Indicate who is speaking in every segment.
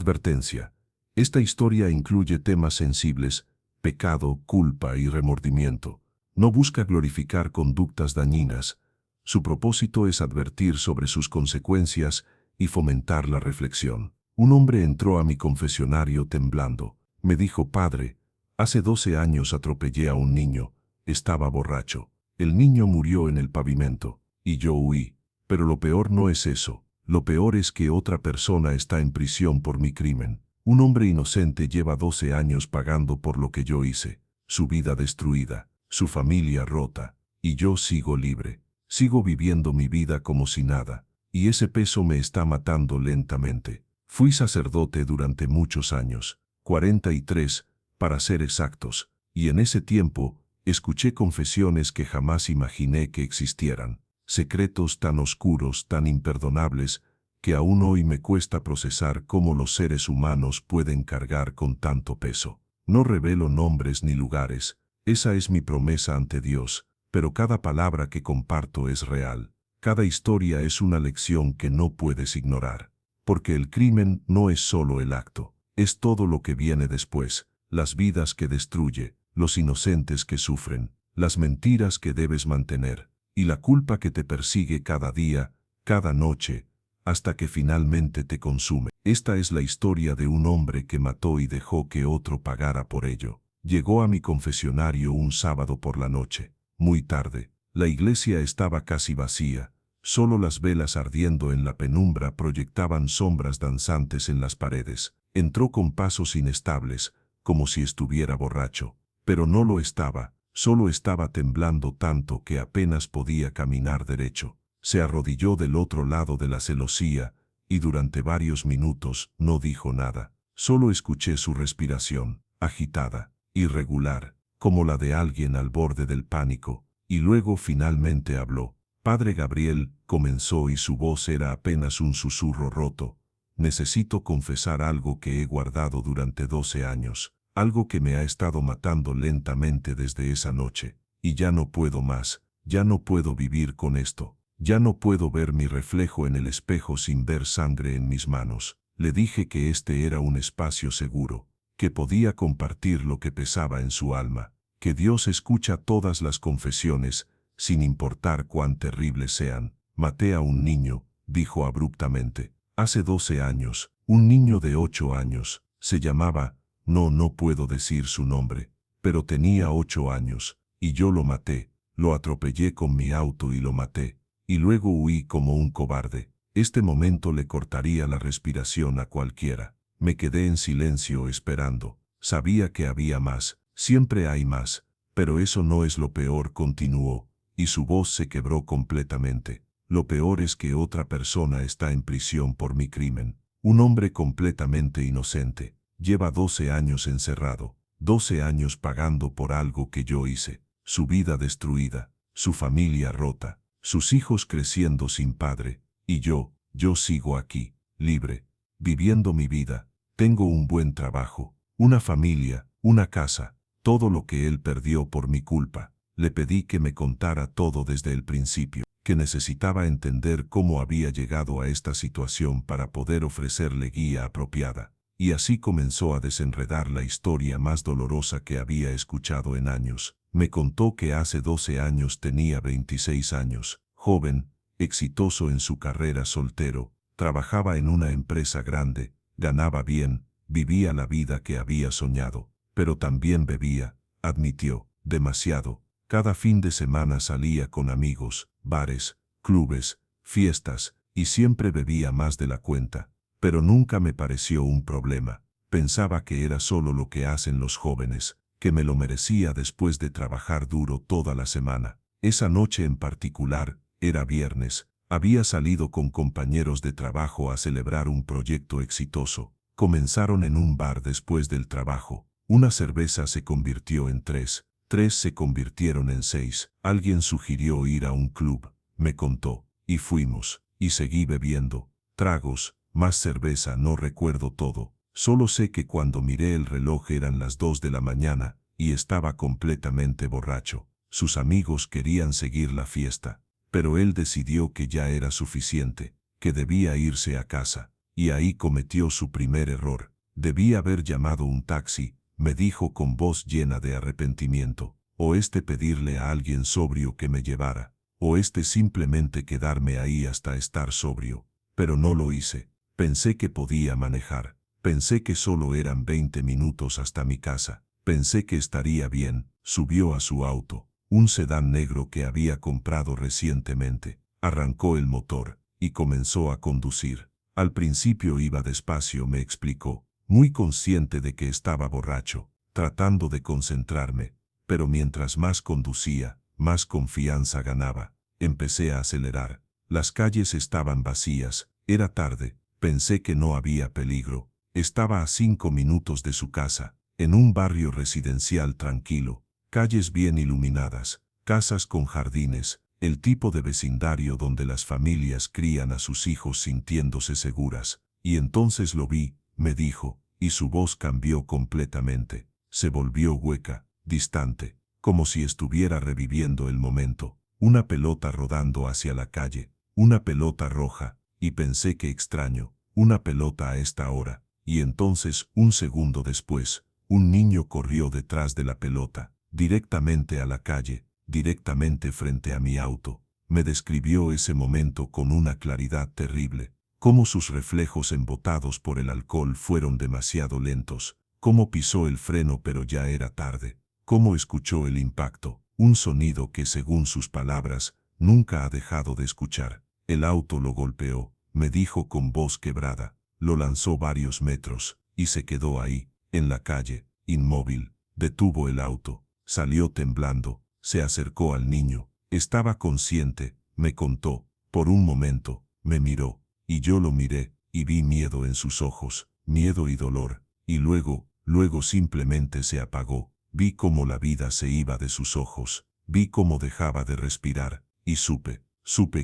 Speaker 1: Advertencia. Esta historia incluye temas sensibles, pecado, culpa y remordimiento. No busca glorificar conductas dañinas. Su propósito es advertir sobre sus consecuencias y fomentar la reflexión. Un hombre entró a mi confesionario temblando. Me dijo: «Padre, hace 12 años atropellé a un niño. Estaba borracho. El niño murió en el pavimento, y yo huí. Pero lo peor no es eso. Lo peor es que otra persona está en prisión por mi crimen. Un hombre inocente lleva 12 años pagando por lo que yo hice. Su vida destruida, su familia rota, y yo sigo libre. Sigo viviendo mi vida como si nada, y ese peso me está matando lentamente». Fui sacerdote durante muchos años, 43, para ser exactos, y en ese tiempo escuché confesiones que jamás imaginé que existieran. Secretos tan oscuros, tan imperdonables, que aún hoy me cuesta procesar cómo los seres humanos pueden cargar con tanto peso. No revelo nombres ni lugares, esa es mi promesa ante Dios, pero cada palabra que comparto es real. Cada historia es una lección que no puedes ignorar. Porque el crimen no es solo el acto, es todo lo que viene después, las vidas que destruye, los inocentes que sufren, las mentiras que debes mantener, y la culpa que te persigue cada día, cada noche, hasta que finalmente te consume. Esta es la historia de un hombre que mató y dejó que otro pagara por ello. Llegó a mi confesionario un sábado por la noche, muy tarde. La iglesia estaba casi vacía. Solo las velas ardiendo en la penumbra proyectaban sombras danzantes en las paredes. Entró con pasos inestables, como si estuviera borracho. Pero no lo estaba, solo estaba temblando tanto que apenas podía caminar derecho. Se arrodilló del otro lado de la celosía, y durante varios minutos no dijo nada. Solo escuché su respiración, agitada, irregular, como la de alguien al borde del pánico, y luego finalmente habló. «Padre Gabriel», comenzó, y su voz era apenas un susurro roto. «Necesito confesar algo que he guardado durante 12 años, algo que me ha estado matando lentamente desde esa noche, y ya no puedo más, ya no puedo vivir con esto, ya no puedo ver mi reflejo en el espejo sin ver sangre en mis manos». Le dije que este era un espacio seguro, que podía compartir lo que pesaba en su alma, que Dios escucha todas las confesiones, sin importar cuán terribles sean. «Maté a un niño», dijo abruptamente. «Hace 12 años, un niño de 8 años. Se llamaba, no puedo decir su nombre, pero tenía 8 años, y yo lo maté. Lo atropellé con mi auto y lo maté. Y luego huí como un cobarde. Este momento le cortaría la respiración a cualquiera». Me quedé en silencio esperando. Sabía que había más, siempre hay más, pero eso no es lo peor, continuó. Y su voz se quebró completamente. «Lo peor es que otra persona está en prisión por mi crimen. Un hombre completamente inocente. Lleva 12 años encerrado, 12 años pagando por algo que yo hice. Su vida destruida, su familia rota, sus hijos creciendo sin padre. Y yo sigo aquí, libre, viviendo mi vida. Tengo un buen trabajo, una familia, una casa, todo lo que él perdió por mi culpa». Le pedí que me contara todo desde el principio, que necesitaba entender cómo había llegado a esta situación para poder ofrecerle guía apropiada. Y así comenzó a desenredar la historia más dolorosa que había escuchado en años. Me contó que hace 12 años tenía 26 años, joven, exitoso en su carrera, soltero, trabajaba en una empresa grande, ganaba bien, vivía la vida que había soñado, pero también bebía, admitió, demasiado. Cada fin de semana salía con amigos, bares, clubes, fiestas, y siempre bebía más de la cuenta. Pero nunca me pareció un problema. Pensaba que era solo lo que hacen los jóvenes, que me lo merecía después de trabajar duro toda la semana. Esa noche en particular, era viernes, había salido con compañeros de trabajo a celebrar un proyecto exitoso. Comenzaron en un bar después del trabajo. Una cerveza se convirtió en 3. 3 se convirtieron en 6. Alguien sugirió ir a un club, me contó, y fuimos, y seguí bebiendo. Tragos, más cerveza, no recuerdo todo. Solo sé que cuando miré el reloj eran las 2 de la mañana, y estaba completamente borracho. Sus amigos querían seguir la fiesta, pero él decidió que ya era suficiente, que debía irse a casa. Y ahí cometió su primer error. Debí haber llamado un taxi, me dijo con voz llena de arrepentimiento. O pedirle a alguien sobrio que me llevara. O simplemente quedarme ahí hasta estar sobrio. Pero no lo hice. Pensé que podía manejar. Pensé que solo eran 20 minutos hasta mi casa. Pensé que estaría bien. Subió a su auto, un sedán negro que había comprado recientemente. Arrancó el motor y comenzó a conducir. Al principio iba despacio, me explicó, muy consciente de que estaba borracho, tratando de concentrarme, pero mientras más conducía, más confianza ganaba. Empecé a acelerar. Las calles estaban vacías, era tarde, pensé que no había peligro. Estaba a 5 minutos de su casa, en un barrio residencial tranquilo, calles bien iluminadas, casas con jardines, el tipo de vecindario donde las familias crían a sus hijos sintiéndose seguras. Y entonces lo vi, me dijo, y su voz cambió completamente. Se volvió hueca, distante, como si estuviera reviviendo el momento. Una pelota rodando hacia la calle, una pelota roja, y pensé que extraño, una pelota a esta hora. Y entonces, un segundo después, un niño corrió detrás de la pelota, directamente a la calle, directamente frente a mi auto. Me describió ese momento con una claridad terrible, cómo sus reflejos embotados por el alcohol fueron demasiado lentos, cómo pisó el freno pero ya era tarde, cómo escuchó el impacto, un sonido que según sus palabras, nunca ha dejado de escuchar. El auto lo golpeó, me dijo con voz quebrada, lo lanzó varios metros, y se quedó ahí, en la calle, inmóvil. Detuvo el auto, salió temblando, se acercó al niño, estaba consciente, me contó, por un momento, me miró, y yo lo miré, y vi miedo en sus ojos, miedo y dolor, y luego simplemente se apagó, vi cómo la vida se iba de sus ojos, vi cómo dejaba de respirar, y supe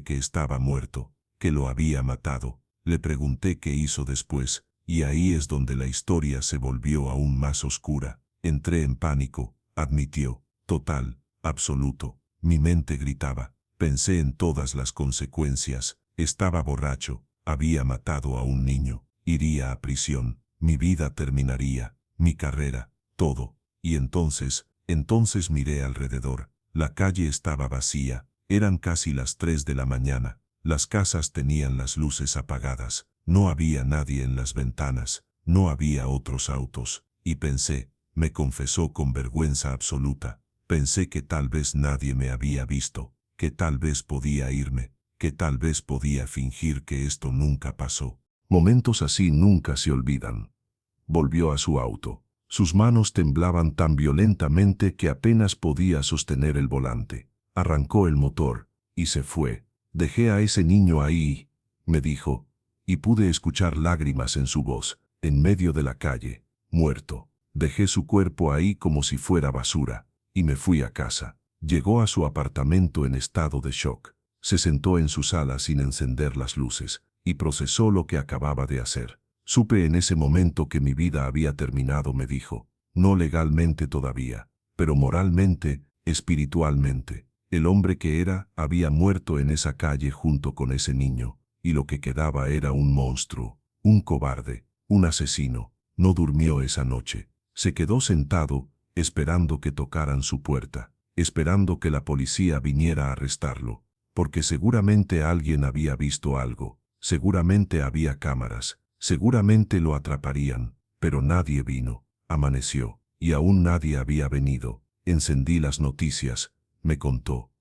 Speaker 1: que estaba muerto, que lo había matado. Le pregunté qué hizo después, y ahí es donde la historia se volvió aún más oscura. Entré en pánico, admitió, total, absoluto. Mi mente gritaba, pensé en todas las consecuencias, estaba borracho, había matado a un niño, iría a prisión, mi vida terminaría, mi carrera, todo. Y entonces miré alrededor, la calle estaba vacía, eran casi las 3 de la mañana, las casas tenían las luces apagadas, no había nadie en las ventanas, no había otros autos, y pensé, me confesó con vergüenza absoluta, pensé que tal vez nadie me había visto, que tal vez podía irme, que tal vez podía fingir que esto nunca pasó. Momentos así nunca se olvidan. Volvió a su auto. Sus manos temblaban tan violentamente que apenas podía sostener el volante. Arrancó el motor, y se fue. Dejé a ese niño ahí, me dijo, y pude escuchar lágrimas en su voz, en medio de la calle, muerto. Dejé su cuerpo ahí como si fuera basura, y me fui a casa. Llegó a su apartamento en estado de shock. Se sentó en su sala sin encender las luces, y procesó lo que acababa de hacer. Supe en ese momento que mi vida había terminado, me dijo. No legalmente todavía, pero moralmente, espiritualmente. El hombre que era, había muerto en esa calle junto con ese niño, y lo que quedaba era un monstruo, un cobarde, un asesino. No durmió esa noche. Se quedó sentado, esperando que tocaran su puerta, esperando que la policía viniera a arrestarlo, porque seguramente alguien había visto algo, seguramente había cámaras, seguramente lo atraparían, pero nadie vino. Amaneció, y aún nadie había venido. Encendí las noticias, me contó.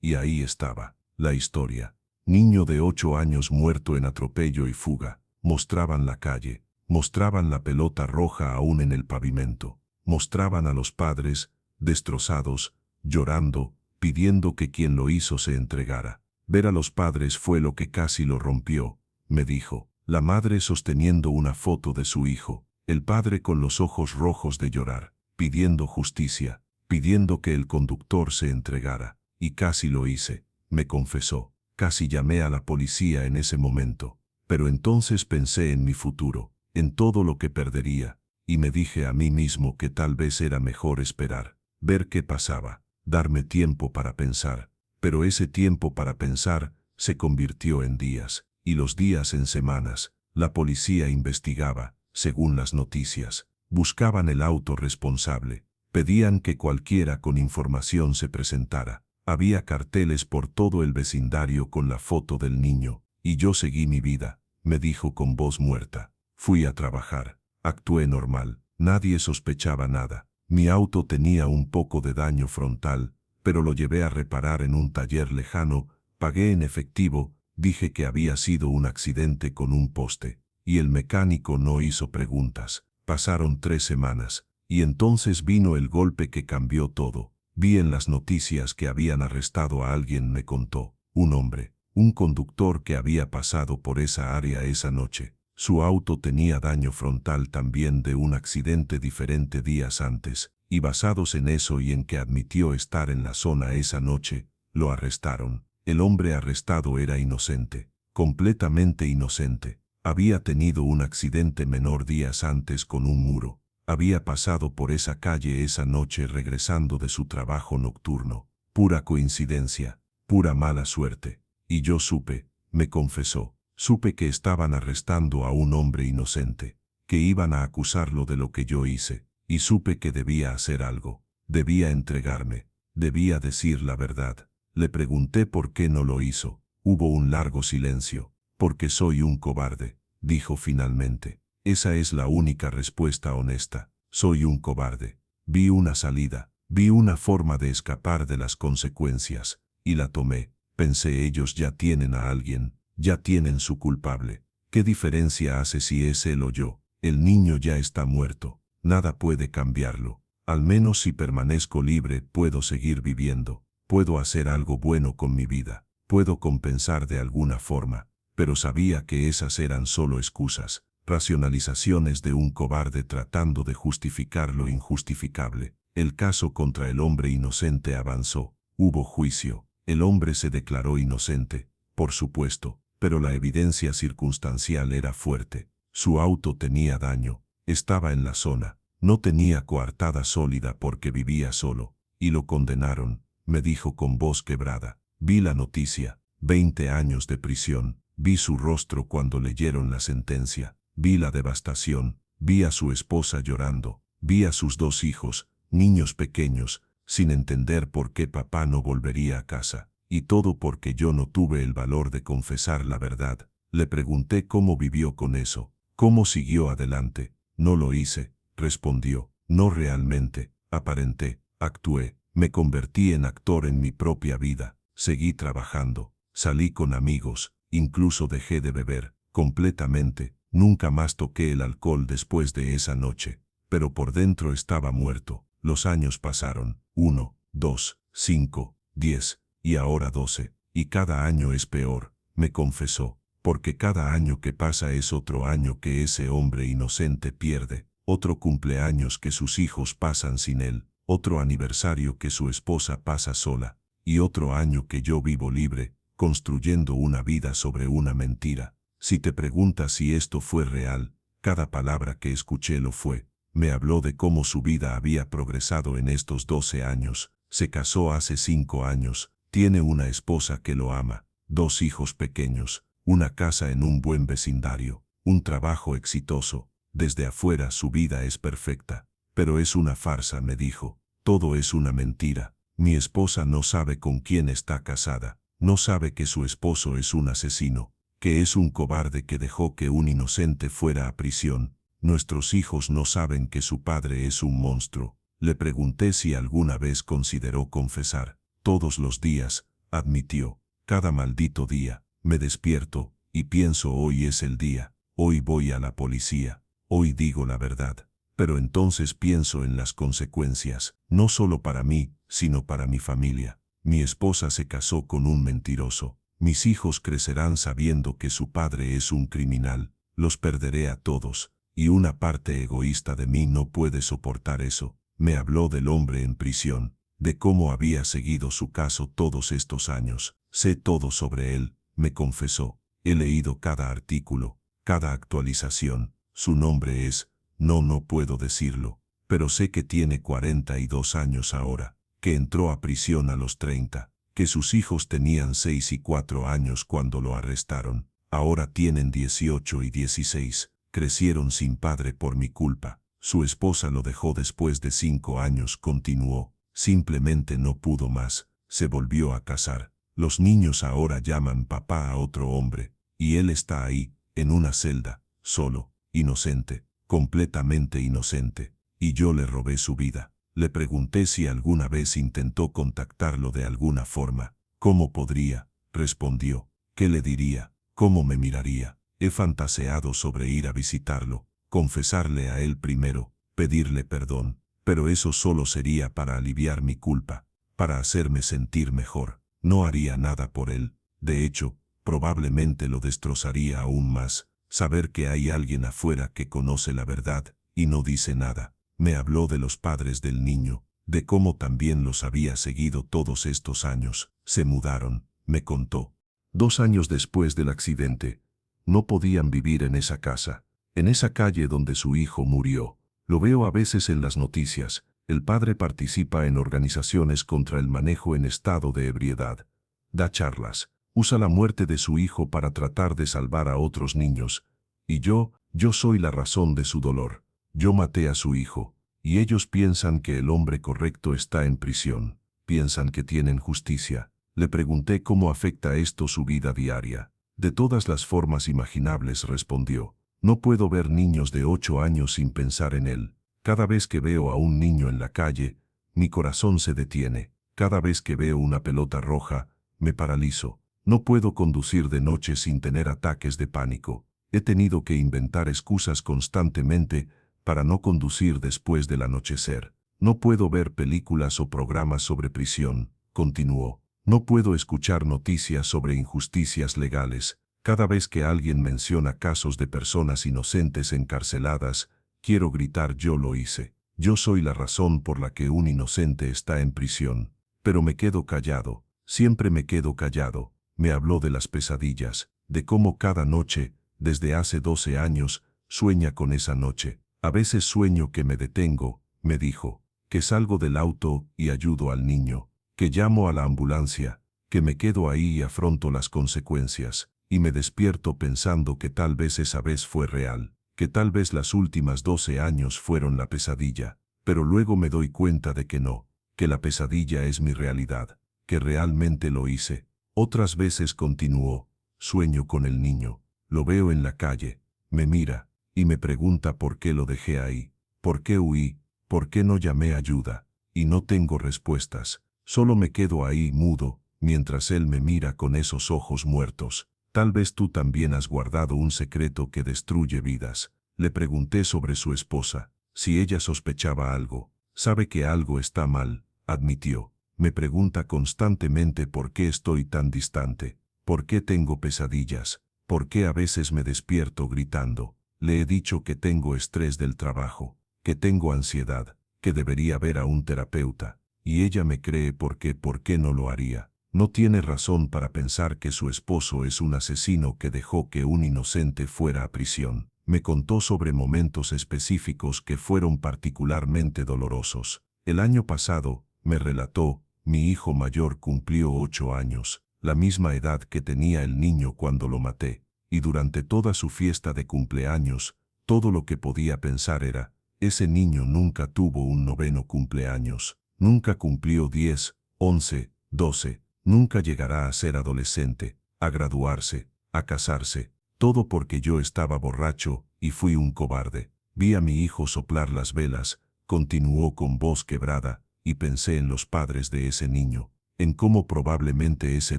Speaker 1: Y ahí estaba, la historia. Niño de 8 años muerto en atropello y fuga. Mostraban la calle, mostraban la pelota roja aún en el pavimento. Mostraban a los padres, destrozados, llorando, pidiendo que quien lo hizo se entregara. Ver a los padres fue lo que casi lo rompió, me dijo. La madre sosteniendo una foto de su hijo, el padre con los ojos rojos de llorar, pidiendo justicia, pidiendo que el conductor se entregara. Y casi lo hice, me confesó. Casi llamé a la policía en ese momento. Pero entonces pensé en mi futuro, en todo lo que perdería, y me dije a mí mismo que tal vez era mejor esperar, ver qué pasaba, darme tiempo para pensar. Pero ese tiempo para pensar se convirtió en días, y los días en semanas, La policía investigaba, según las noticias. Buscaban el auto responsable. Pedían que cualquiera con información se presentara. Había carteles por todo el vecindario con la foto del niño. Y yo seguí mi vida, me dijo con voz muerta. Fui a trabajar. Actué normal. Nadie sospechaba nada. Mi auto tenía un poco de daño frontal, pero lo llevé a reparar en un taller lejano, pagué en efectivo, dije que había sido un accidente con un poste, y el mecánico no hizo preguntas. Pasaron 3 semanas, y entonces vino el golpe que cambió todo. Vi en las noticias que habían arrestado a alguien, me contó, un hombre, un conductor que había pasado por esa área esa noche. Su auto tenía daño frontal también de un accidente diferente días antes, y basados en eso y en que admitió estar en la zona esa noche, lo arrestaron. El hombre arrestado era inocente, completamente inocente. Había tenido un accidente menor días antes con un muro. Había pasado por esa calle esa noche regresando de su trabajo nocturno. Pura coincidencia, pura mala suerte. Y yo supe, me confesó. Supe que estaban arrestando a un hombre inocente, que iban a acusarlo de lo que yo hice, y supe que debía hacer algo, debía entregarme, debía decir la verdad. Le pregunté por qué no lo hizo. Hubo un largo silencio. Porque soy un cobarde, dijo finalmente. Esa es la única respuesta honesta. Soy un cobarde. Vi una salida, vi una forma de escapar de las consecuencias, y la tomé. Pensé, ellos ya tienen a alguien. Ya tienen su culpable. ¿Qué diferencia hace si es él o yo? El niño ya está muerto. Nada puede cambiarlo. Al menos si permanezco libre, puedo seguir viviendo. Puedo hacer algo bueno con mi vida. Puedo compensar de alguna forma. Pero sabía que esas eran solo excusas, racionalizaciones de un cobarde tratando de justificar lo injustificable. El caso contra el hombre inocente avanzó. Hubo juicio. El hombre se declaró inocente, por supuesto. Pero la evidencia circunstancial era fuerte. Su auto tenía daño, estaba en la zona, no tenía coartada sólida porque vivía solo, y lo condenaron, me dijo con voz quebrada. Vi la noticia, 20 años de prisión, vi su rostro cuando leyeron la sentencia, vi la devastación, vi a su esposa llorando, vi a sus 2 hijos, niños pequeños, sin entender por qué papá no volvería a casa. Y todo porque yo no tuve el valor de confesar la verdad. Le pregunté cómo vivió con eso, cómo siguió adelante. No lo hice, respondió. No realmente, aparenté, actué, me convertí en actor en mi propia vida. Seguí trabajando, salí con amigos, incluso dejé de beber, completamente. Nunca más toqué el alcohol después de esa noche. Pero por dentro estaba muerto. Los años pasaron, 1, 2, 5, 10. Y ahora 12, y cada año es peor, me confesó, porque cada año que pasa es otro año que ese hombre inocente pierde, otro cumpleaños que sus hijos pasan sin él, otro aniversario que su esposa pasa sola, y otro año que yo vivo libre, construyendo una vida sobre una mentira. Si te preguntas si esto fue real, cada palabra que escuché lo fue. Me habló de cómo su vida había progresado en estos 12 años, se casó hace 5 años, tiene una esposa que lo ama, 2 hijos pequeños, una casa en un buen vecindario, un trabajo exitoso. Desde afuera su vida es perfecta, pero es una farsa, me dijo. Todo es una mentira. Mi esposa no sabe con quién está casada, no sabe que su esposo es un asesino, que es un cobarde que dejó que un inocente fuera a prisión. Nuestros hijos no saben que su padre es un monstruo. Le pregunté si alguna vez consideró confesar. Todos los días, admitió, cada maldito día, me despierto y pienso, hoy es el día, hoy voy a la policía, hoy digo la verdad. Pero entonces pienso en las consecuencias, no solo para mí, sino para mi familia. Mi esposa se casó con un mentiroso, mis hijos crecerán sabiendo que su padre es un criminal, los perderé a todos, y una parte egoísta de mí no puede soportar eso. Me habló del hombre en prisión, de cómo había seguido su caso todos estos años. Sé todo sobre él, me confesó. He leído cada artículo, cada actualización. Su nombre es, no puedo decirlo, pero sé que tiene 42 años ahora, que entró a prisión a los 30, que sus hijos tenían 6 y 4 años cuando lo arrestaron. Ahora tienen 18 y 16. Crecieron sin padre por mi culpa. Su esposa lo dejó después de 5 años, continuó. Simplemente no pudo más. Se volvió a casar. Los niños ahora llaman papá a otro hombre. Y él está ahí, en una celda, solo, inocente, completamente inocente. Y yo le robé su vida. Le pregunté si alguna vez intentó contactarlo de alguna forma. ¿Cómo podría? Respondió. ¿Qué le diría? ¿Cómo me miraría? He fantaseado sobre ir a visitarlo, confesarle a él primero, pedirle perdón, pero eso solo sería para aliviar mi culpa, para hacerme sentir mejor. No haría nada por él. De hecho, probablemente lo destrozaría aún más, saber que hay alguien afuera que conoce la verdad y no dice nada. Me habló de los padres del niño, de cómo también los había seguido todos estos años. Se mudaron, me contó. 2 años después del accidente, no podían vivir en esa casa, en esa calle donde su hijo murió. Lo veo a veces en las noticias. El padre participa en organizaciones contra el manejo en estado de ebriedad. Da charlas. Usa la muerte de su hijo para tratar de salvar a otros niños. Y yo soy la razón de su dolor. Yo maté a su hijo. Y ellos piensan que el hombre correcto está en prisión. Piensan que tienen justicia. Le pregunté cómo afecta esto su vida diaria. De todas las formas imaginables, respondió. No puedo ver niños de 8 años sin pensar en él. Cada vez que veo a un niño en la calle, mi corazón se detiene. Cada vez que veo una pelota roja, me paralizo. No puedo conducir de noche sin tener ataques de pánico. He tenido que inventar excusas constantemente para no conducir después del anochecer. No puedo ver películas o programas sobre prisión, continuó. No puedo escuchar noticias sobre injusticias legales. Cada vez que alguien menciona casos de personas inocentes encarceladas, quiero gritar: yo lo hice. Yo soy la razón por la que un inocente está en prisión. Pero me quedo callado. Siempre me quedo callado. Me habló de las pesadillas, de cómo cada noche, desde hace 12 años, sueña con esa noche. A veces sueño que me detengo, me dijo, que salgo del auto y ayudo al niño, que llamo a la ambulancia, que me quedo ahí y afronto las consecuencias, y me despierto pensando que tal vez esa vez fue real, que tal vez las últimas 12 años fueron la pesadilla, pero luego me doy cuenta de que no, que la pesadilla es mi realidad, que realmente lo hice. Otras veces, continuó, sueño con el niño, lo veo en la calle, me mira, y me pregunta por qué lo dejé ahí, por qué huí, por qué no llamé ayuda, y no tengo respuestas. Solo me quedo ahí mudo, mientras él me mira con esos ojos muertos. Tal vez tú también has guardado un secreto que destruye vidas. Le pregunté sobre su esposa, si ella sospechaba algo. Sabe que algo está mal, admitió. Me pregunta constantemente por qué estoy tan distante, por qué tengo pesadillas, por qué a veces me despierto gritando. Le he dicho que tengo estrés del trabajo, que tengo ansiedad, que debería ver a un terapeuta. Y ella me cree porque ¿por qué no lo haría? No tiene razón para pensar que su esposo es un asesino que dejó que un inocente fuera a prisión. Me contó sobre momentos específicos que fueron particularmente dolorosos. El año pasado, me relató, mi hijo mayor cumplió 8 años, la misma edad que tenía el niño cuando lo maté, y durante toda su fiesta de cumpleaños, todo lo que podía pensar era, ese niño nunca tuvo un 9º cumpleaños. Nunca cumplió 10, 11, 12, nunca llegará a ser adolescente, a graduarse, a casarse, todo porque yo estaba borracho y fui un cobarde. Vi a mi hijo soplar las velas, continuó con voz quebrada, y pensé en los padres de ese niño, en cómo probablemente ese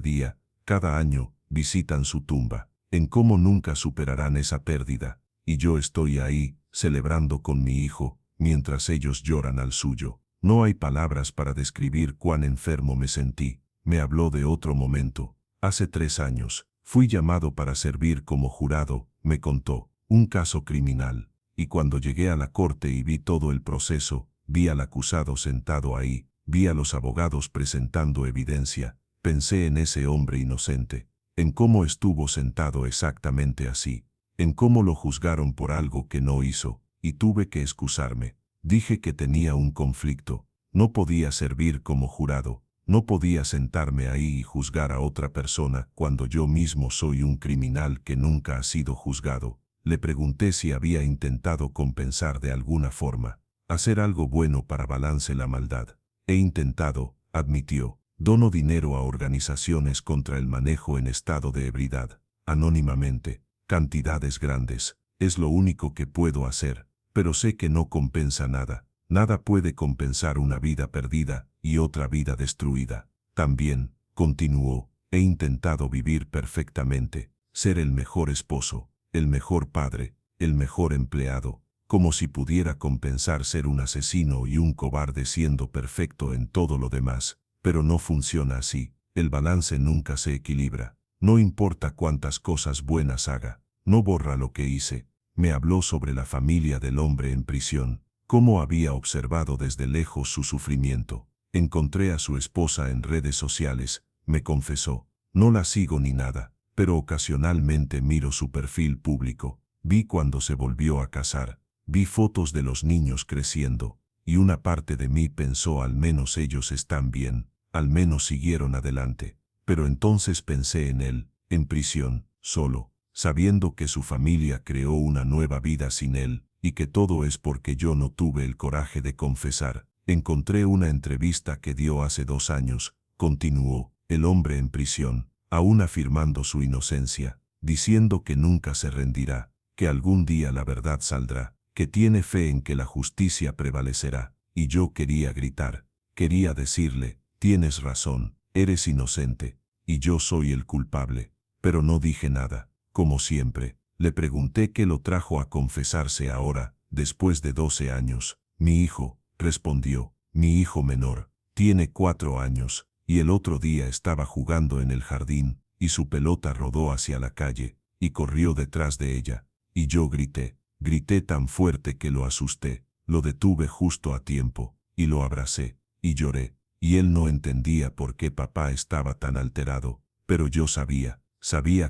Speaker 1: día, cada año, visitan su tumba, en cómo nunca superarán esa pérdida, y yo estoy ahí, celebrando con mi hijo, mientras ellos lloran al suyo. No hay palabras para describir cuán enfermo me sentí. Me habló de otro momento. Hace 3 años, fui llamado para servir como jurado, me contó, un caso criminal. Y cuando llegué a la corte y vi todo el proceso, vi al acusado sentado ahí, vi a los abogados presentando evidencia, pensé en ese hombre inocente, en cómo estuvo sentado exactamente así, en cómo lo juzgaron por algo que no hizo, y tuve que excusarme. Dije que tenía un conflicto, no podía servir como jurado, No podía sentarme ahí y juzgar a otra persona cuando yo mismo soy un criminal que nunca ha sido juzgado. Le pregunté si había intentado compensar de alguna forma, hacer algo bueno para balance la maldad. He intentado, admitió. Dono dinero a organizaciones contra el manejo en estado de ebriedad, anónimamente, cantidades grandes. Es lo único que puedo hacer, pero sé que no compensa nada. Nada puede compensar una vida perdida y otra vida destruida. También, continuó, he intentado vivir perfectamente, ser el mejor esposo, el mejor padre, el mejor empleado, como si pudiera compensar ser un asesino y un cobarde siendo perfecto en todo lo demás. Pero no funciona así, el balance nunca se equilibra. No importa cuántas cosas buenas haga, no borra lo que hice. Me habló sobre la familia del hombre en prisión, cómo había observado desde lejos su sufrimiento. Encontré a su esposa en redes sociales, me confesó. No la sigo ni nada, pero ocasionalmente miro su perfil público. Vi cuando se volvió a casar, vi fotos de los niños creciendo, y una parte de mí pensó al menos ellos están bien, al menos siguieron adelante. Pero entonces pensé en él, en prisión, solo, sabiendo que su familia creó una nueva vida sin él, y que todo es porque yo no tuve el coraje de confesar. Encontré una entrevista que dio hace 2 años, continuó, el hombre en prisión, aún afirmando su inocencia, diciendo que nunca se rendirá, que algún día la verdad saldrá, que tiene fe en que la justicia prevalecerá. Y yo quería gritar, quería decirle, tienes razón, eres inocente, y yo soy el culpable, pero no dije nada. Como siempre, le pregunté qué lo trajo a confesarse ahora, después de 12 años. Mi hijo, respondió, mi hijo menor, tiene 4 años, y el otro día estaba jugando en el jardín, y su pelota rodó hacia la calle, y corrió detrás de ella, y yo grité tan fuerte que lo asusté, lo detuve justo a tiempo, y lo abracé, y lloré, y él no entendía por qué papá estaba tan alterado, pero yo sabía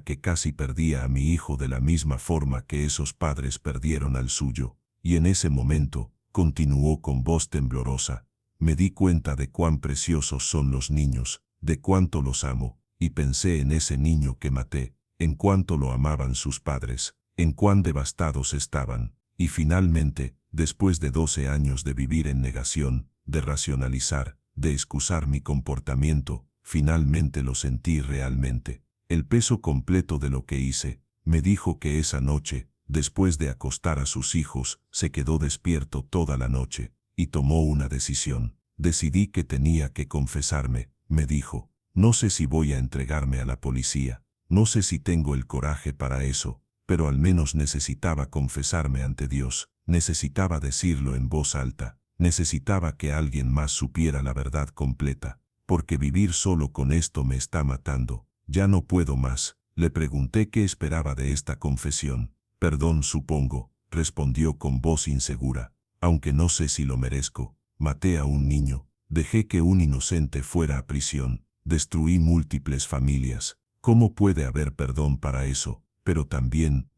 Speaker 1: que casi perdía a mi hijo de la misma forma que esos padres perdieron al suyo, y en ese momento, continuó con voz temblorosa, me di cuenta de cuán preciosos son los niños, de cuánto los amo, y pensé en ese niño que maté, en cuánto lo amaban sus padres, en cuán devastados estaban, y finalmente, después de 12 años de vivir en negación, de racionalizar, de excusar mi comportamiento, finalmente lo sentí realmente. El peso completo de lo que hice. Me dijo que esa noche, después de acostar a sus hijos, se quedó despierto toda la noche, y tomó una decisión. Decidí que tenía que confesarme, me dijo. No sé si voy a entregarme a la policía, no sé si tengo el coraje para eso, pero al menos necesitaba confesarme ante Dios, necesitaba decirlo en voz alta, necesitaba que alguien más supiera la verdad completa, porque vivir solo con esto me está matando. Ya no puedo más. Le pregunté qué esperaba de esta confesión. Perdón, supongo, respondió con voz insegura. Aunque no sé si lo merezco. Maté a un niño. Dejé que un inocente fuera a prisión. Destruí múltiples familias. ¿Cómo puede haber perdón para eso? Pero también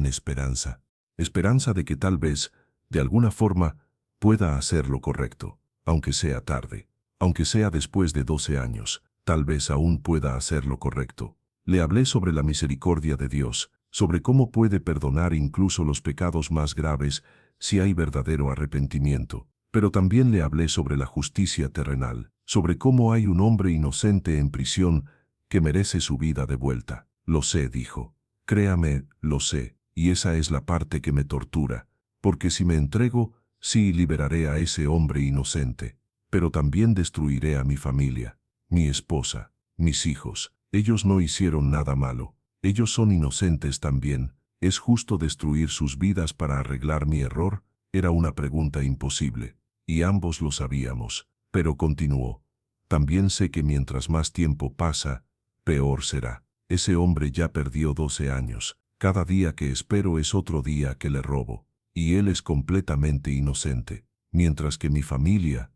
Speaker 1: esperanza. Esperanza de que tal vez, de alguna forma, pueda hacer lo correcto. Aunque sea tarde. Aunque sea después de 12 años. Tal vez aún pueda hacer lo correcto. Le hablé sobre la misericordia de Dios, sobre cómo puede perdonar incluso los pecados más graves si hay verdadero arrepentimiento. Pero también le hablé sobre la justicia terrenal, sobre cómo hay un hombre inocente en prisión que merece su vida de vuelta. Lo sé, dijo. Créame, lo sé, y esa es la parte que me tortura, porque si me entrego, sí liberaré a ese hombre inocente, pero también destruiré a mi familia. Mi esposa, mis hijos, ellos no hicieron nada malo, ellos son inocentes también. ¿Es justo destruir sus vidas para arreglar mi error? Era una pregunta imposible, y ambos lo sabíamos, pero continuó. También sé que mientras más tiempo pasa, peor será. Ese hombre ya perdió 12 años, cada día que espero es otro día que le robo, y él es completamente inocente, mientras que mi familia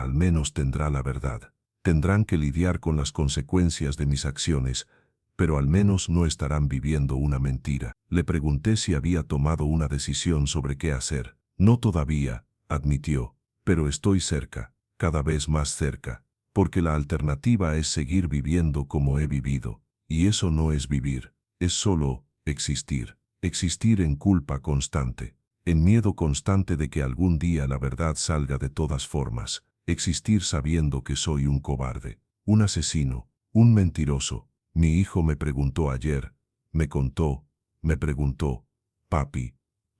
Speaker 1: al menos tendrá la verdad. Tendrán que lidiar con las consecuencias de mis acciones, pero al menos no estarán viviendo una mentira. Le pregunté si había tomado una decisión sobre qué hacer. No todavía, admitió, pero estoy cerca, cada vez más cerca. porque la alternativa es seguir viviendo como he vivido, y eso no es vivir, es solo existir. Existir en culpa constante, en miedo constante de que algún día la verdad salga de todas formas, existir sabiendo que soy un cobarde, un asesino, un mentiroso. Mi hijo me preguntó ayer, me preguntó, papi,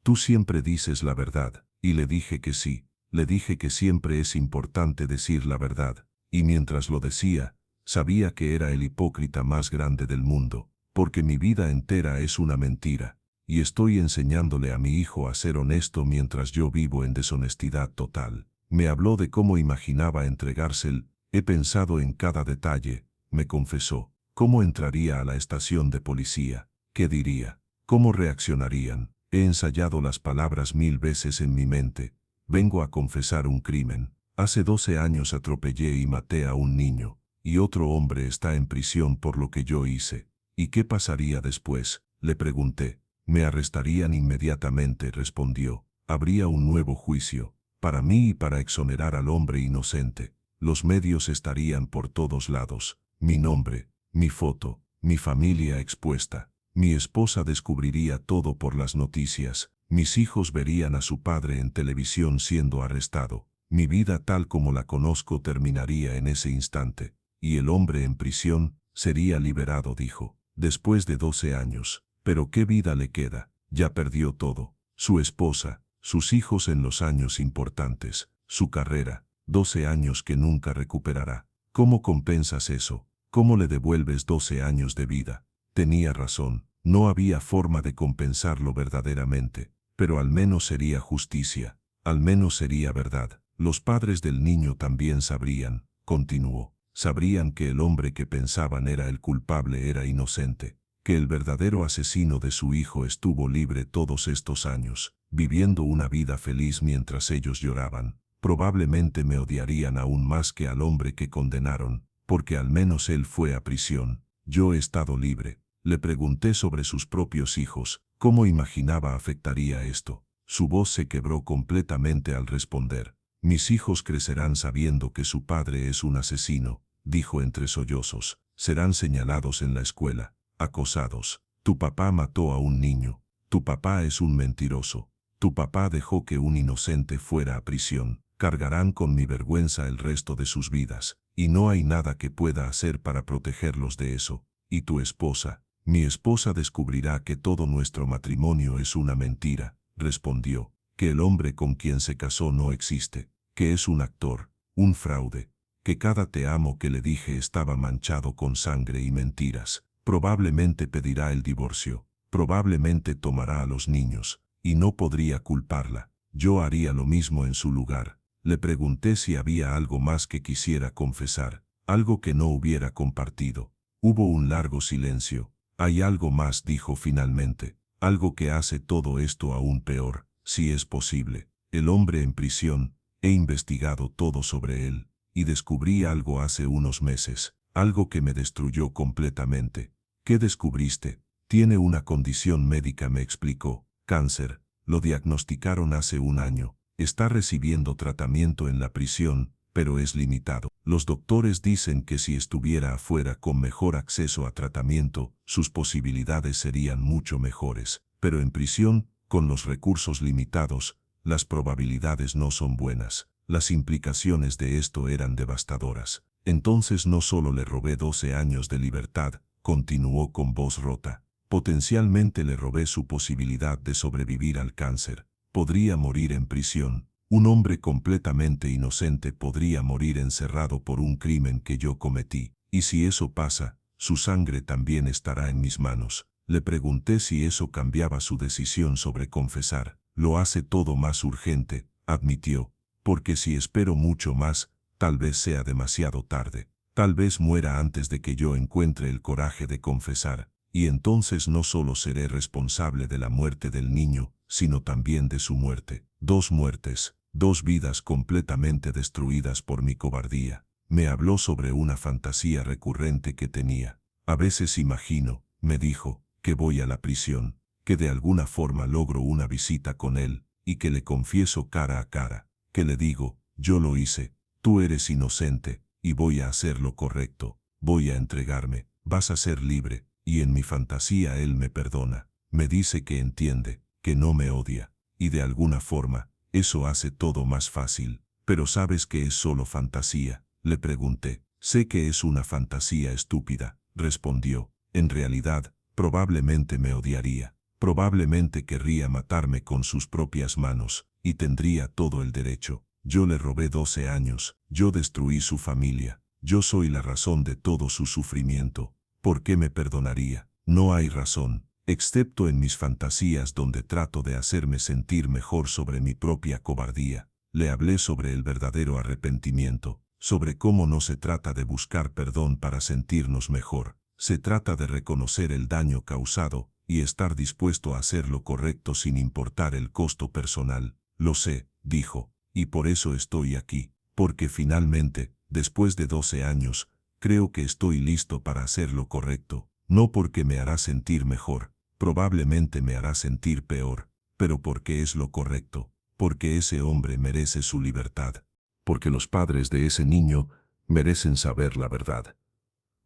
Speaker 1: ¿tú siempre dices la verdad? Y le dije que sí, le dije que siempre es importante decir la verdad, y mientras lo decía, sabía que era el hipócrita más grande del mundo, porque mi vida entera es una mentira. Y estoy enseñándole a mi hijo a ser honesto mientras yo vivo en deshonestidad total. Me habló de cómo imaginaba entregárselo, he pensado en cada detalle, me confesó. ¿Cómo entraría a la estación de policía? ¿Qué diría? ¿Cómo reaccionarían? He ensayado las palabras 1000 veces en mi mente. Vengo a confesar un crimen. Hace 12 años atropellé y maté a un niño, y otro hombre está en prisión por lo que yo hice. ¿Y qué pasaría después? Le pregunté. Me arrestarían inmediatamente, respondió. Habría un nuevo juicio, para mí y para exonerar al hombre inocente. Los medios estarían por todos lados. Mi nombre, mi foto, mi familia expuesta. Mi esposa descubriría todo por las noticias. Mis hijos verían a su padre en televisión siendo arrestado. Mi vida tal como la conozco terminaría en ese instante. Y el hombre en prisión sería liberado, dijo. Después de 12 años. Pero ¿qué vida le queda? Ya perdió todo. Su esposa, sus hijos en los años importantes, su carrera, 12 años que nunca recuperará. ¿Cómo compensas eso? ¿Cómo le devuelves 12 años de vida? Tenía razón, no había forma de compensarlo verdaderamente, pero al menos sería justicia, al menos sería verdad. Los padres del niño también sabrían, continuó, sabrían que el hombre que pensaban era el culpable era inocente, que el verdadero asesino de su hijo estuvo libre todos estos años, viviendo una vida feliz mientras ellos lloraban. Probablemente me odiarían aún más que al hombre que condenaron, porque al menos él fue a prisión. Yo he estado libre. Le pregunté sobre sus propios hijos, cómo imaginaba afectaría esto. Su voz se quebró completamente al responder. Mis hijos crecerán sabiendo que su padre es un asesino, dijo entre sollozos. Serán señalados en la escuela, acosados. Tu papá mató a un niño. Tu papá es un mentiroso. Tu papá dejó que un inocente fuera a prisión. Cargarán con mi vergüenza el resto de sus vidas, y no hay nada que pueda hacer para protegerlos de eso. Y tu esposa, mi esposa descubrirá que todo nuestro matrimonio es una mentira, respondió, que el hombre con quien se casó no existe, que es un actor, un fraude, que cada te amo que le dije estaba manchado con sangre y mentiras. Probablemente pedirá el divorcio, probablemente tomará a los niños, y no podría culparla. Yo haría lo mismo en su lugar. Le pregunté si había algo más que quisiera confesar, algo que no hubiera compartido. Hubo un largo silencio. Hay algo más, dijo finalmente, algo que hace todo esto aún peor, si es posible. El hombre en prisión, he investigado todo sobre él, y descubrí algo hace unos meses, algo que me destruyó completamente. ¿Qué descubriste? Tiene una condición médica, me explicó, cáncer, lo diagnosticaron hace un año. Está recibiendo tratamiento en la prisión, pero es limitado. Los doctores dicen que si estuviera afuera con mejor acceso a tratamiento, sus posibilidades serían mucho mejores. Pero en prisión, con los recursos limitados, las probabilidades no son buenas. Las implicaciones de esto eran devastadoras. Entonces no solo le robé 12 años de libertad, continuó con voz rota. Potencialmente le robé su posibilidad de sobrevivir al cáncer. Podría morir en prisión. Un hombre completamente inocente podría morir encerrado por un crimen que yo cometí. Y si eso pasa, su sangre también estará en mis manos. Le pregunté si eso cambiaba su decisión sobre confesar. Lo hace todo más urgente, admitió, porque si espero mucho más, tal vez sea demasiado tarde. Tal vez muera antes de que yo encuentre el coraje de confesar. Y entonces no solo seré responsable de la muerte del niño, sino también de su muerte. 2 muertes, 2 vidas completamente destruidas por mi cobardía. Me habló sobre una fantasía recurrente que tenía. A veces imagino, me dijo, que voy a la prisión, que de alguna forma logro una visita con él, y que le confieso cara a cara, que le digo, yo lo hice, tú eres inocente, y voy a hacer lo correcto, voy a entregarme, vas a ser libre, y en mi fantasía él me perdona, me dice que entiende, que no me odia, y de alguna forma, eso hace todo más fácil. Pero ¿sabes que es solo fantasía? Le pregunté. Sé que es una fantasía estúpida, respondió. En realidad, probablemente me odiaría. Probablemente querría matarme con sus propias manos, y tendría todo el derecho. Yo le robé 12 años, yo destruí su familia, yo soy la razón de todo su sufrimiento. ¿Por qué me perdonaría? No hay razón, excepto en mis fantasías donde trato de hacerme sentir mejor sobre mi propia cobardía. Le hablé sobre el verdadero arrepentimiento, sobre cómo no se trata de buscar perdón para sentirnos mejor, se trata de reconocer el daño causado y estar dispuesto a hacer lo correcto sin importar el costo personal. Lo sé, dijo, y por eso estoy aquí, porque finalmente, después de 12 años, creo que estoy listo para hacer lo correcto, no porque me hará sentir mejor, probablemente me hará sentir peor, pero porque es lo correcto, porque ese hombre merece su libertad, porque los padres de ese niño merecen saber la verdad,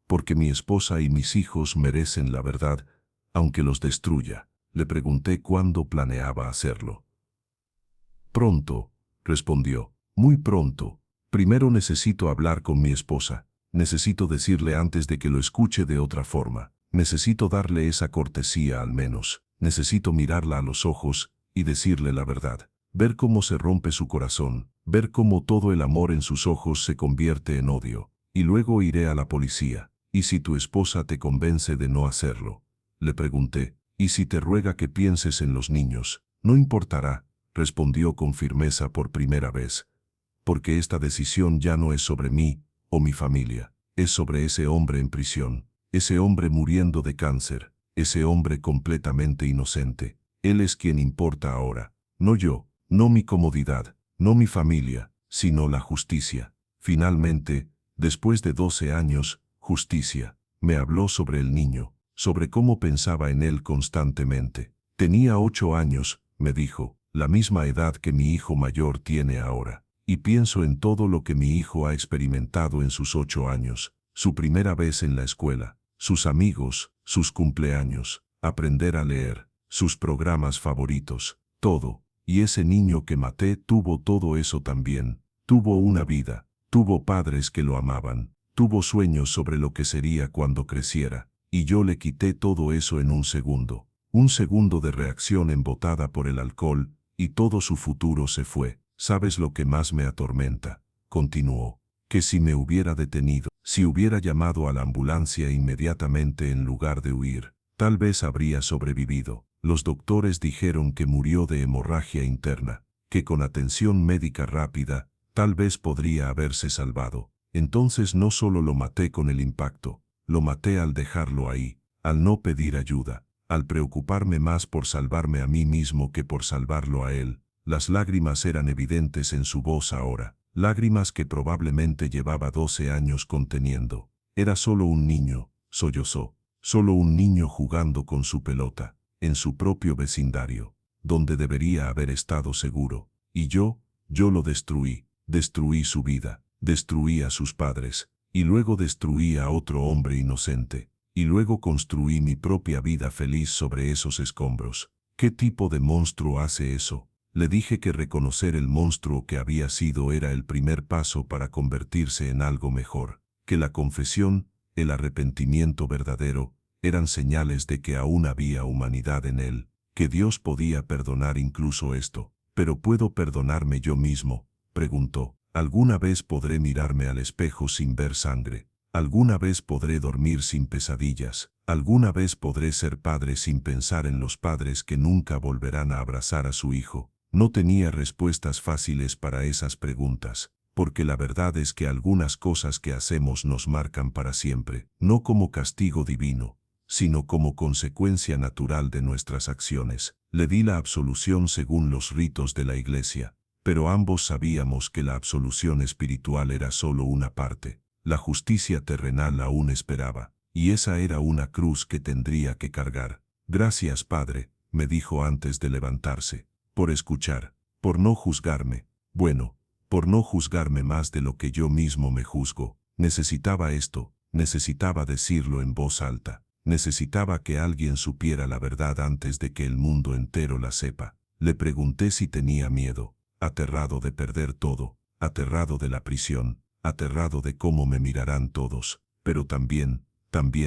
Speaker 1: porque mi esposa y mis hijos merecen la verdad, aunque los destruya. Le pregunté cuándo planeaba hacerlo. Pronto, respondió, muy pronto. Primero necesito hablar con mi esposa, necesito decirle antes de que lo escuche de otra forma, necesito darle esa cortesía al menos, necesito mirarla a los ojos y decirle la verdad, ver cómo se rompe su corazón, ver cómo todo el amor en sus ojos se convierte en odio, y luego iré a la policía. ¿Y si tu esposa te convence de no hacerlo? Le pregunté. ¿Y si te ruega que pienses en los niños? No importará, respondió con firmeza por primera vez, porque esta decisión ya no es sobre mí o mi familia, es sobre ese hombre en prisión, ese hombre muriendo de cáncer, ese hombre completamente inocente. Él es quien importa ahora, no yo, no mi comodidad, no mi familia, sino la justicia. Finalmente, después de 12 años, justicia. Me habló sobre el niño, sobre cómo pensaba en él constantemente. Tenía 8 años, me dijo, la misma edad que mi hijo mayor tiene ahora. Y pienso en todo lo que mi hijo ha experimentado en sus 8 años, su primera vez en la escuela, sus amigos, sus cumpleaños, aprender a leer, sus programas favoritos, todo. Y ese niño que maté tuvo todo eso también, tuvo una vida, tuvo padres que lo amaban, tuvo sueños sobre lo que sería cuando creciera, y yo le quité todo eso en un segundo de reacción embotada por el alcohol, y todo su futuro se fue. ¿Sabes lo que más me atormenta?, continuó, que si me hubiera detenido, si hubiera llamado a la ambulancia inmediatamente en lugar de huir, tal vez habría sobrevivido. Los doctores dijeron que murió de hemorragia interna, que con atención médica rápida, tal vez podría haberse salvado. Entonces no solo lo maté con el impacto, lo maté al dejarlo ahí, al no pedir ayuda, al preocuparme más por salvarme a mí mismo que por salvarlo a él. Las lágrimas eran evidentes en su voz ahora, lágrimas que probablemente llevaba 12 años conteniendo. Era solo un niño, sollozó, solo un niño jugando con su pelota, en su propio vecindario, donde debería haber estado seguro. Y yo lo destruí su vida, destruí a sus padres, y luego destruí a otro hombre inocente, y luego construí mi propia vida feliz sobre esos escombros. ¿Qué tipo de monstruo hace eso? Le dije que reconocer el monstruo que había sido era el primer paso para convertirse en algo mejor, que la confesión, el arrepentimiento verdadero, eran señales de que aún había humanidad en él, que Dios podía perdonar incluso esto. ¿Pero puedo perdonarme yo mismo?, preguntó. ¿Alguna vez podré mirarme al espejo sin ver sangre? ¿Alguna vez podré dormir sin pesadillas? ¿Alguna vez podré ser padre sin pensar en los padres que nunca volverán a abrazar a su hijo? No tenía respuestas fáciles para esas preguntas, porque la verdad es que algunas cosas que hacemos nos marcan para siempre, no como castigo divino, sino como consecuencia natural de nuestras acciones. Le di la absolución según los ritos de la iglesia, pero ambos sabíamos que la absolución espiritual era solo una parte. La justicia terrenal aún esperaba, y esa era una cruz que tendría que cargar. Gracias, Padre, me dijo antes de levantarse, por escuchar, por no juzgarme, bueno, por no juzgarme más de lo que yo mismo me juzgo. Necesitaba esto, necesitaba decirlo en voz alta. Necesitaba que alguien supiera la verdad antes de que el mundo entero la sepa. Le pregunté si tenía miedo, aterrado de perder todo, aterrado de la prisión, aterrado de cómo me mirarán todos, pero también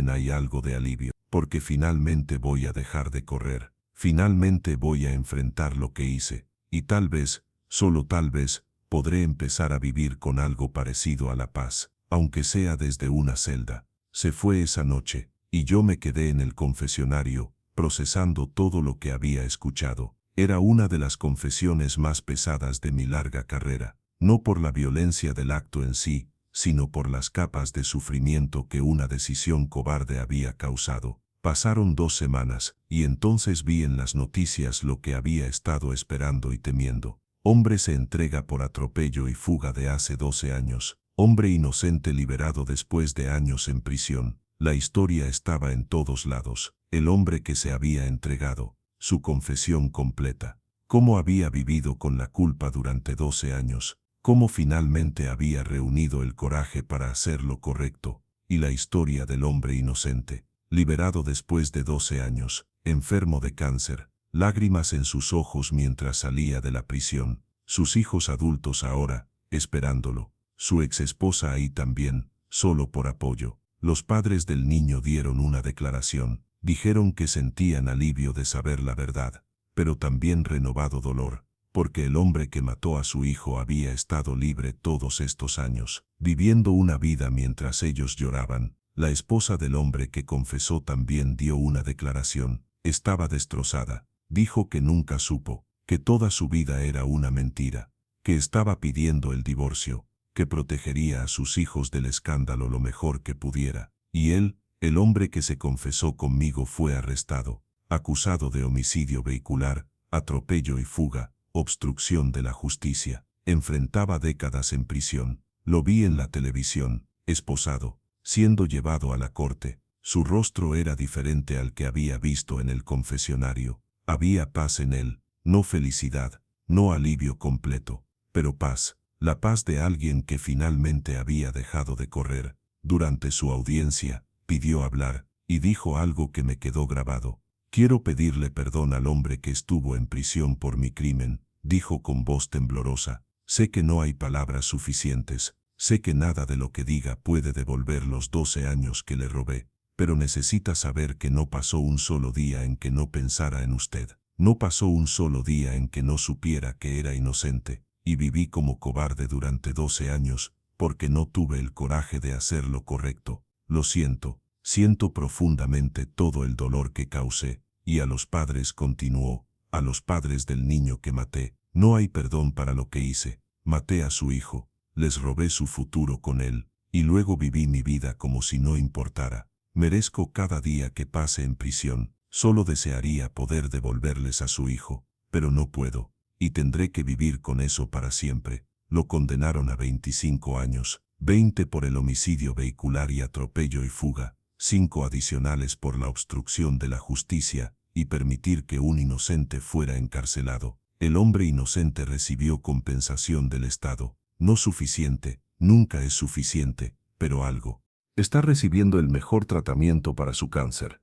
Speaker 1: hay algo de alivio, porque finalmente voy a dejar de correr, finalmente voy a enfrentar lo que hice, y tal vez, solo tal vez, podré empezar a vivir con algo parecido a la paz, aunque sea desde una celda. Se fue esa noche, y yo me quedé en el confesionario, procesando todo lo que había escuchado. Era una de las confesiones más pesadas de mi larga carrera, no por la violencia del acto en sí, sino por las capas de sufrimiento que una decisión cobarde había causado. Pasaron 2 semanas, y entonces vi en las noticias lo que había estado esperando y temiendo. Hombre se entrega por atropello y fuga de hace 12 años. Hombre inocente liberado después de años en prisión. La historia estaba en todos lados. El hombre que se había entregado. Su confesión completa. Cómo había vivido con la culpa durante 12 años. Cómo finalmente había reunido el coraje para hacer lo correcto. Y la historia del hombre inocente. Liberado después de 12 años. Enfermo de cáncer. Lágrimas en sus ojos mientras salía de la prisión. Sus hijos adultos ahora, esperándolo. Su exesposa ahí también, solo por apoyo. Los padres del niño dieron una declaración. Dijeron que sentían alivio de saber la verdad, pero también renovado dolor, porque el hombre que mató a su hijo había estado libre todos estos años, viviendo una vida mientras ellos lloraban. La esposa del hombre que confesó también dio una declaración. Estaba destrozada. Dijo que nunca supo, que toda su vida era una mentira, que estaba pidiendo el divorcio, que protegería a sus hijos del escándalo lo mejor que pudiera. Y él, el hombre que se confesó conmigo, fue arrestado, acusado de homicidio vehicular, atropello y fuga, obstrucción de la justicia. Enfrentaba décadas en prisión. Lo vi en la televisión, esposado, siendo llevado a la corte. Su rostro era diferente al que había visto en el confesionario. Había paz en él, no felicidad, no alivio completo, pero paz. La paz de alguien que finalmente había dejado de correr. Durante su audiencia, pidió hablar, y dijo algo que me quedó grabado. Quiero pedirle perdón al hombre que estuvo en prisión por mi crimen, dijo con voz temblorosa. Sé que no hay palabras suficientes, sé que nada de lo que diga puede devolver los 12 años que le robé, pero necesita saber que no pasó un solo día en que no pensara en usted. No pasó un solo día en que no supiera que era inocente. Y viví como cobarde durante 12 años, porque no tuve el coraje de hacer lo correcto. Lo siento, siento profundamente todo el dolor que causé. Y a los padres, continuó, a los padres del niño que maté, no hay perdón para lo que hice. Maté a su hijo, les robé su futuro con él, y luego viví mi vida como si no importara. Merezco cada día que pase en prisión. Solo desearía poder devolverles a su hijo, pero no puedo. Y tendré que vivir con eso para siempre. Lo condenaron a 25 años, 20 por el homicidio vehicular y atropello y fuga, 5 adicionales por la obstrucción de la justicia, y permitir que un inocente fuera encarcelado. El hombre inocente recibió compensación del Estado. No suficiente, nunca es suficiente, pero algo. Está recibiendo el mejor tratamiento para su cáncer.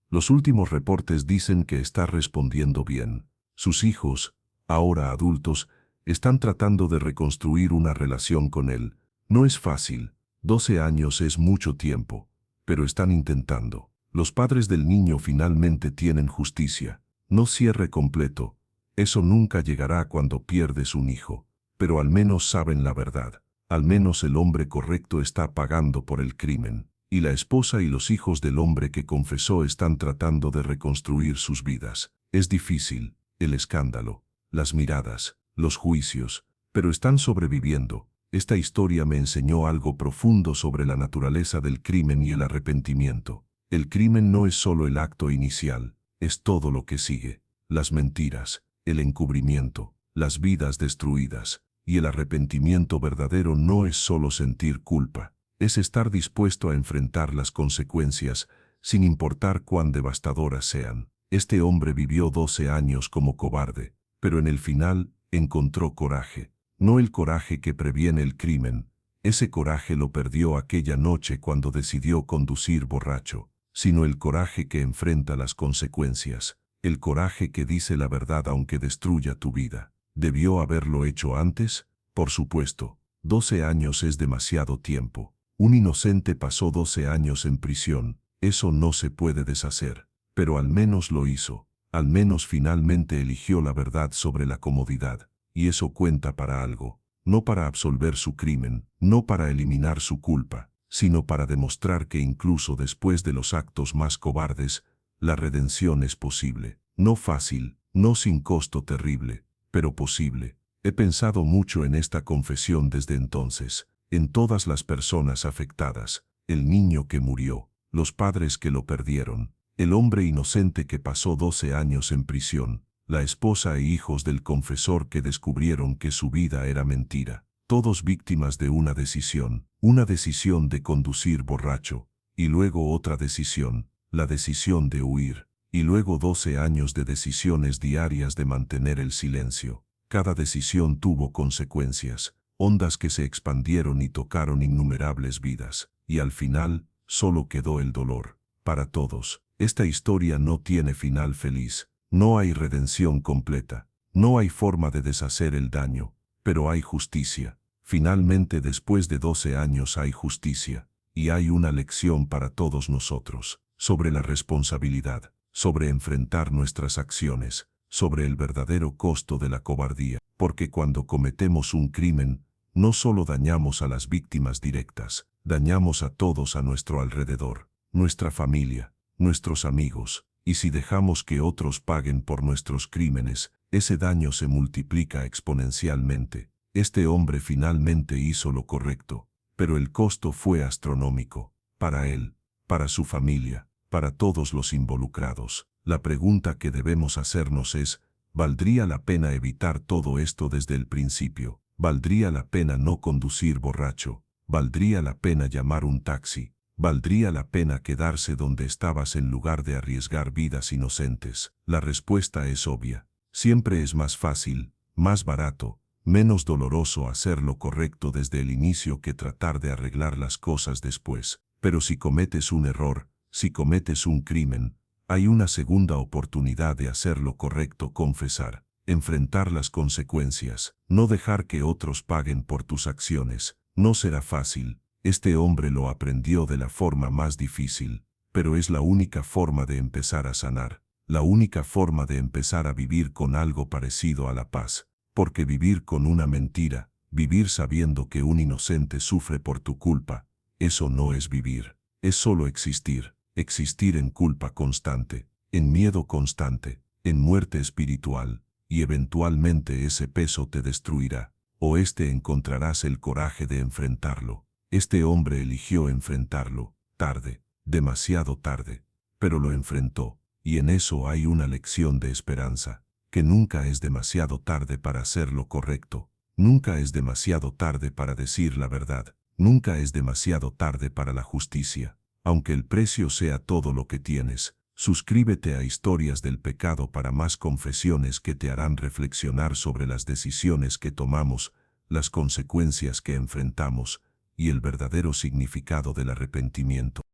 Speaker 1: Los últimos reportes dicen que está respondiendo bien. Sus hijos, ahora adultos, están tratando de reconstruir una relación con él. No es fácil, 12 años es mucho tiempo, pero están intentando. Los padres del niño finalmente tienen justicia. No cierre completo. Eso nunca llegará cuando pierdes un hijo, pero al menos saben la verdad. Al menos el hombre correcto está pagando por el crimen, y la esposa y los hijos del hombre que confesó están tratando de reconstruir sus vidas. Es difícil, el escándalo, las miradas, los juicios, pero están sobreviviendo. Esta historia me enseñó algo profundo sobre la naturaleza del crimen y el arrepentimiento. El crimen no es solo el acto inicial, es todo lo que sigue. Las mentiras, el encubrimiento, las vidas destruidas, y el arrepentimiento verdadero no es solo sentir culpa, es estar dispuesto a enfrentar las consecuencias, sin importar cuán devastadoras sean. Este hombre vivió 12 años como cobarde, pero en el final encontró coraje. No el coraje que previene el crimen, Ese coraje lo perdió aquella noche cuando decidió conducir borracho, sino el coraje que enfrenta las consecuencias, el coraje que dice la verdad aunque destruya tu vida. ¿Debió haberlo hecho antes? Por supuesto. 12 años es demasiado tiempo. Un inocente pasó 12 años en prisión. Eso no se puede deshacer. Pero al menos lo hizo. Al menos finalmente eligió la verdad sobre la comodidad. Y eso cuenta para algo. No para absolver su crimen, no para eliminar su culpa, sino para demostrar que incluso después de los actos más cobardes, la redención es posible. No fácil, no sin costo terrible, pero posible. He pensado mucho en esta confesión desde entonces, en todas las personas afectadas, el niño que murió, los padres que lo perdieron, el hombre inocente que pasó 12 años en prisión, la esposa e hijos del confesor que descubrieron que su vida era mentira, todos víctimas de una decisión de conducir borracho, y luego otra decisión, la decisión de huir, y luego 12 años de decisiones diarias de mantener el silencio. Cada decisión tuvo consecuencias, ondas que se expandieron y tocaron innumerables vidas, y al final, solo quedó el dolor. Para todos, esta historia no tiene final feliz. No hay redención completa, no hay forma de deshacer el daño, pero hay justicia. Finalmente, después de 12 años hay justicia, y hay una lección para todos nosotros, sobre la responsabilidad, sobre enfrentar nuestras acciones, sobre el verdadero costo de la cobardía, porque cuando cometemos un crimen, no solo dañamos a las víctimas directas, dañamos a todos a nuestro alrededor, nuestra familia, nuestros amigos. Y si dejamos que otros paguen por nuestros crímenes, ese daño se multiplica exponencialmente. Este hombre finalmente hizo lo correcto, pero el costo fue astronómico. Para él, para su familia, para todos los involucrados. La pregunta que debemos hacernos es, ¿valdría la pena evitar todo esto desde el principio? ¿Valdría la pena no conducir borracho? ¿Valdría la pena llamar un taxi? ¿Valdría la pena quedarse donde estabas en lugar de arriesgar vidas inocentes? La respuesta es obvia. Siempre es más fácil, más barato, menos doloroso hacer lo correcto desde el inicio que tratar de arreglar las cosas después. Pero si cometes un error, si cometes un crimen, hay una segunda oportunidad de hacer lo correcto: confesar, enfrentar las consecuencias, no dejar que otros paguen por tus acciones. No será fácil. Este hombre lo aprendió de la forma más difícil, pero es la única forma de empezar a sanar, la única forma de empezar a vivir con algo parecido a la paz, porque vivir con una mentira, vivir sabiendo que un inocente sufre por tu culpa, eso no es vivir, es solo existir, existir en culpa constante, en miedo constante, en muerte espiritual, y eventualmente ese peso te destruirá, o encontrarás el coraje de enfrentarlo. Este hombre eligió enfrentarlo, tarde, demasiado tarde, pero lo enfrentó, y en eso hay una lección de esperanza, que nunca es demasiado tarde para hacer lo correcto, nunca es demasiado tarde para decir la verdad, nunca es demasiado tarde para la justicia, aunque el precio sea todo lo que tienes. Suscríbete a Historias del Pecado para más confesiones que te harán reflexionar sobre las decisiones que tomamos, las consecuencias que enfrentamos, y el verdadero significado del arrepentimiento.